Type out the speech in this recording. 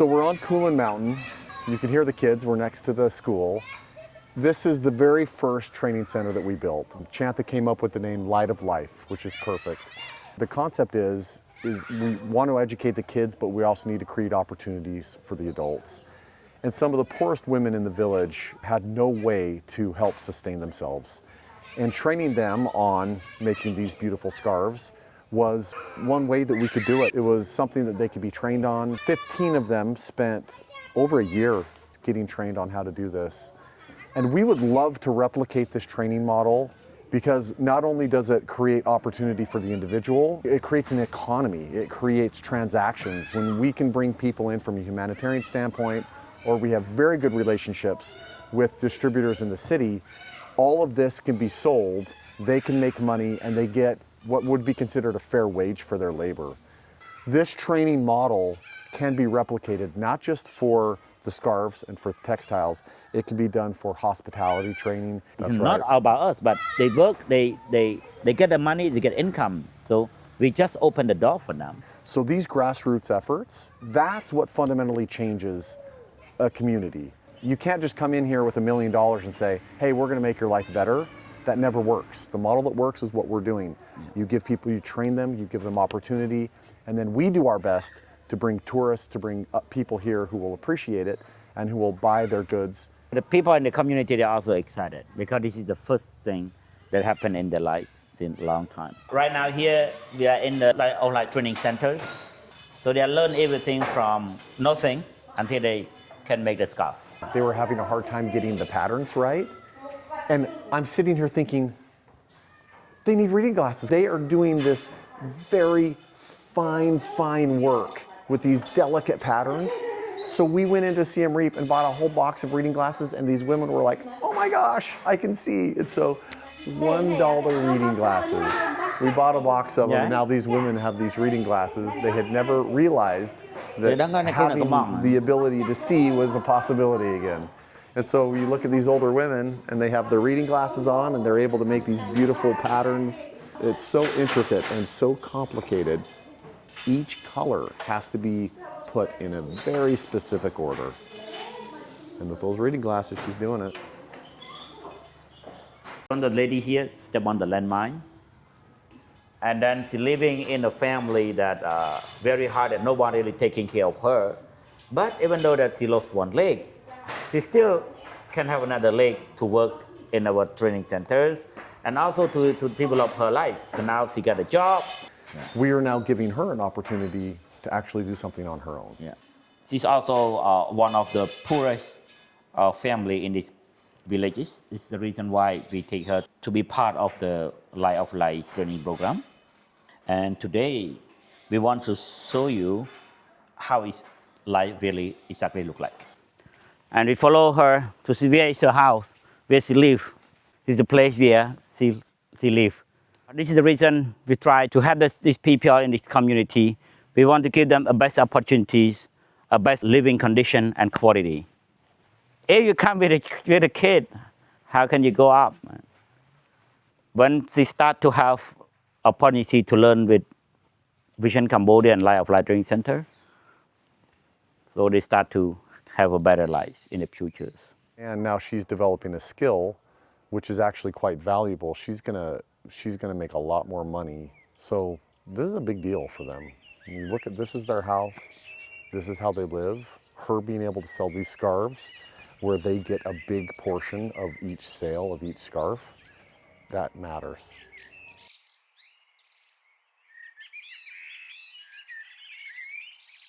So we're on Kulin Mountain. You can hear the kids. We're next to the school. This is the very first training center that we built. Chantha came up with the name Light of Life, which is perfect. The concept is we want to educate the kids, but we also need to create opportunities for the adults. And some of the poorest women in the village had no way to help sustain themselves. And training them on making these beautiful scarves was one way that we could do it. It was something that they could be trained on. 15 of them spent over a year getting trained on how to do this. And we would love to replicate this training model because not only does it create opportunity for the individual, it creates an economy, it creates transactions. When we can bring people in from a humanitarian standpoint, or we have very good relationships with distributors in the city, all of this can be sold, they can make money, and they get what would be considered a fair wage for their labor. This training model can be replicated not just for the scarves and for textiles, it can be done for hospitality training. It's not about us, but they work, they get the money, they get income. So we just open the door for them. So these grassroots efforts, that's what fundamentally changes a community. You can't just come in here with $1 million and say, hey, we're gonna make your life better. That never works. The model that works is what we're doing. You give people, you train them, you give them opportunity, and then we do our best to bring tourists, to bring people here who will appreciate it and who will buy their goods. The people in the community, they're also excited because this is the first thing that happened in their lives since a long time. Right now here, we are in the online training center. So they learn everything from nothing until they can make the scarf. They were having a hard time getting the patterns right. And I'm sitting here thinking, they need reading glasses. They are doing this very fine work with these delicate patterns. So we went into CM Reap and bought a whole box of reading glasses, and these women were like, oh my gosh, I can see. And so $1 reading glasses. We bought a box of them, and now these women have these reading glasses. They had never realized that having the ability to see was a possibility again. And so you look at these older women and they have their reading glasses on and they're able to make these beautiful patterns. It's so intricate and so complicated. Each color has to be put in a very specific order. And with those reading glasses, she's doing it. The lady here stepped on the landmine. And then she's living in a family that very hard and nobody really taking care of her. But even though that she lost one leg, she still can have another leg to work in our training centers and also to develop her life. So now she got a job. We are now giving her an opportunity to actually do something on her own. Yeah. She's also one of the poorest family in these villages. This is the reason why we take her to be part of the Light of Life training program. And today, we want to show you how is life really exactly look like. And we follow her to see where is her house, where she lives. This is the place where she lives. This is the reason we try to have these people in this community. We want to give them the best opportunities, a best living condition and quality. If you come with a kid, how can you go up? When she start to have opportunity to learn with Vision Cambodia and Light of Life Training Center, so they start to have a better life in the future. And now she's developing a skill, which is actually quite valuable. She's gonna make a lot more money. So this is a big deal for them. You look at, this is their house, this is how they live. Her being able to sell these scarves, where they get a big portion of each sale of each scarf, that matters.